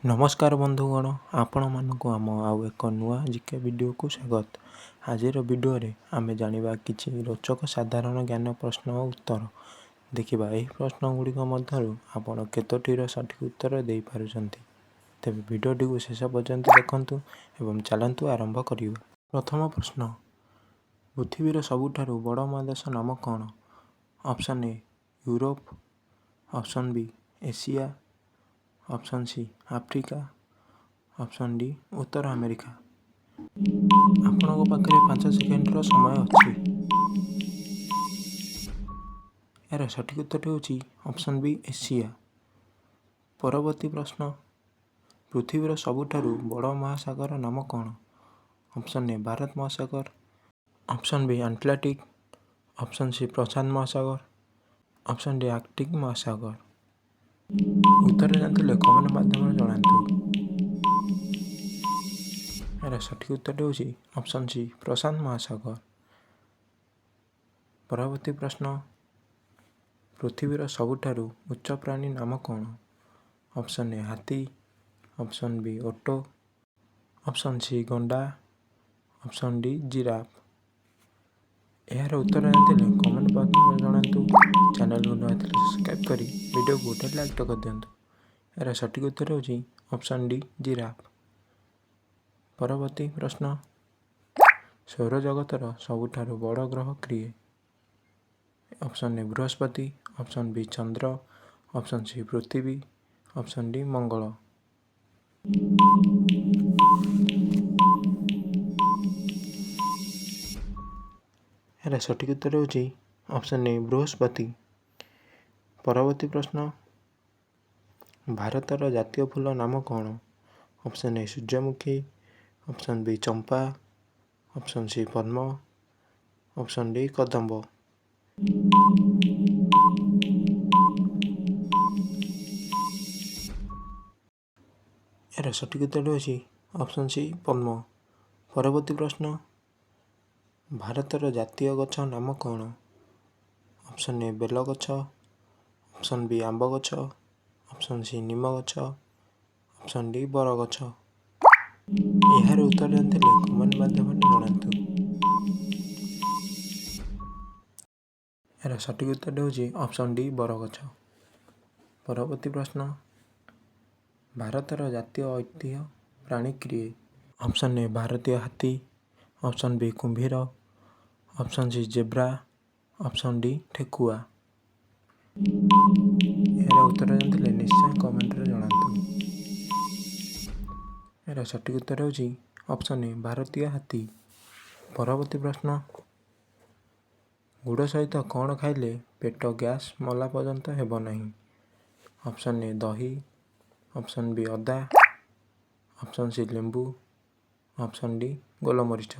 नमस्कार बंधुगण आपण मानक आम आउ एक नुआ जीके वीडियो को स्वागत। आज वीडियो रे आमे जानिबा किछि रोचक साधारण ज्ञान प्रश्न और उत्तर देखिबा। एही प्रश्न गुड़िक मध्यरु आपण केतोटीर सठिक उत्तर देई पारुछंती। तेबे वीडियोटी को शेष पर्यंत देखंतु एवं चलंतु आरंभ करिबा। प्रथम प्रश्न, पृथ्वीर सबुठारु बड़ महादेश नाम कौन? Option A Europe, option B Asia, option C Africa, option D उत्तर अमेरिका। आपणक पाखरे 5 सेकेंड समय अच्छी। यार सठिक उत्तर होची ऑप्शन बी एशिया। परवर्ती प्रश्न, पृथ्वीर सबुठारु बड़ महासागर नाम कौन? ऑप्शन ए भारत महासागर, option B Atlantic, option C प्रशांत महासागर, ऑप्शन डी आर्कटिक महासागर। उत्तर जानते कमेंट माध्यम जनातु। यार सठिक उत्तर होची ऑप्शन सी प्रशांत महासागर। परवर्ती प्रश्न, पृथ्वीर सबुठारु उच्च प्राणी नाम कौन? ऑप्शन ए हाथी, option B auto, option C गंडा, ऑप्शन डी जिराफ। यार उत्तर जानते कमेंट माध्यम जनातु। चैनल को नया सब्सक्राइब करी वीडियो को गोटे लाइक कर दियंतु। यार सठिक उत्तर होची ऑप्शन डी जिराफ। परवर्ती प्रश्न, सौर जगतर सबुठारु बड़ ग्रह किए? ऑप्शन ए बृहस्पति, ऑप्शन बी चंद्र, ऑप्शन सी पृथ्वी, ऑप्शन डी मंगल। यार सठिक उत्तर होची ऑप्शन ए बृहस्पति। परवर्ती प्रश्न, भारतर जातीय फूल नाम कौन? ऑप्शन ए सूर्यमुखी, ऑप्शन बी चंपा, ऑप्शन सी पद्म, ऑप्शन डी कदम्ब। यार सठिक उत्तर होची ऑप्शन सी पद्म। परवर्ती प्रश्न, भारतर जातीय गछ नाम कौन? ऑप्शन ए बेल गछ, ऑप्शन बी आंब गछ, ऑप्शन सी नीम गछ, ऑप्शन डी बर गछ। यार उत्तर जानते कमेंट माध्यम जनातु। यार सठिक उत्तर होची ऑप्शन डी बर गछ। परवर्ती प्रश्न, भारतर जातीय ऐतिह्य प्राणी किए? ऑप्शन ए भारतीय हाथी, ऑप्शन बी कुंभीर, option C zebra, option D ठेकुआ। यार उत्तर जानते निश्चय कमेंट रे जनातु। यार सठिक उत्तर होची ऑप्शन ए भारतीय हाथी। परवर्ती प्रश्न, गुड़ सहित कौन खाइले पेट गैस मला पर्यंत हेब नहीं? ऑप्शन ए दही, ऑप्शन बी अदा, ऑप्शन सी लेंबू, ऑप्शन डी गोलमरीच।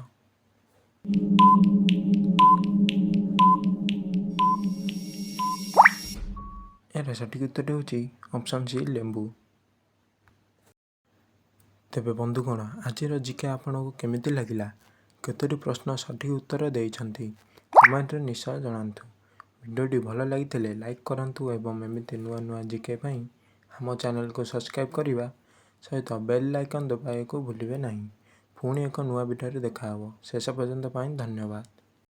यार सठिक उत्तर होची ऑप्शन सी लेंबू। तेबे बंधुगण आज जीके आपको केमिति लगिला, केतोटी प्रश्न सठिक उत्तर देइछंती कमेंट रे निश्चय जनातु। वीडियोटी भल लगी लाइक करंतु एवं एमिति नुआ नुआ जीके पई हम चैनल को सब्सक्राइब करिबा सहित बेल आइकन दबाइको भूलिबे नहीं। पुणी एक नुआ वीडियो रे देखा हबो। शेष पर्यंत पई धन्यवाद।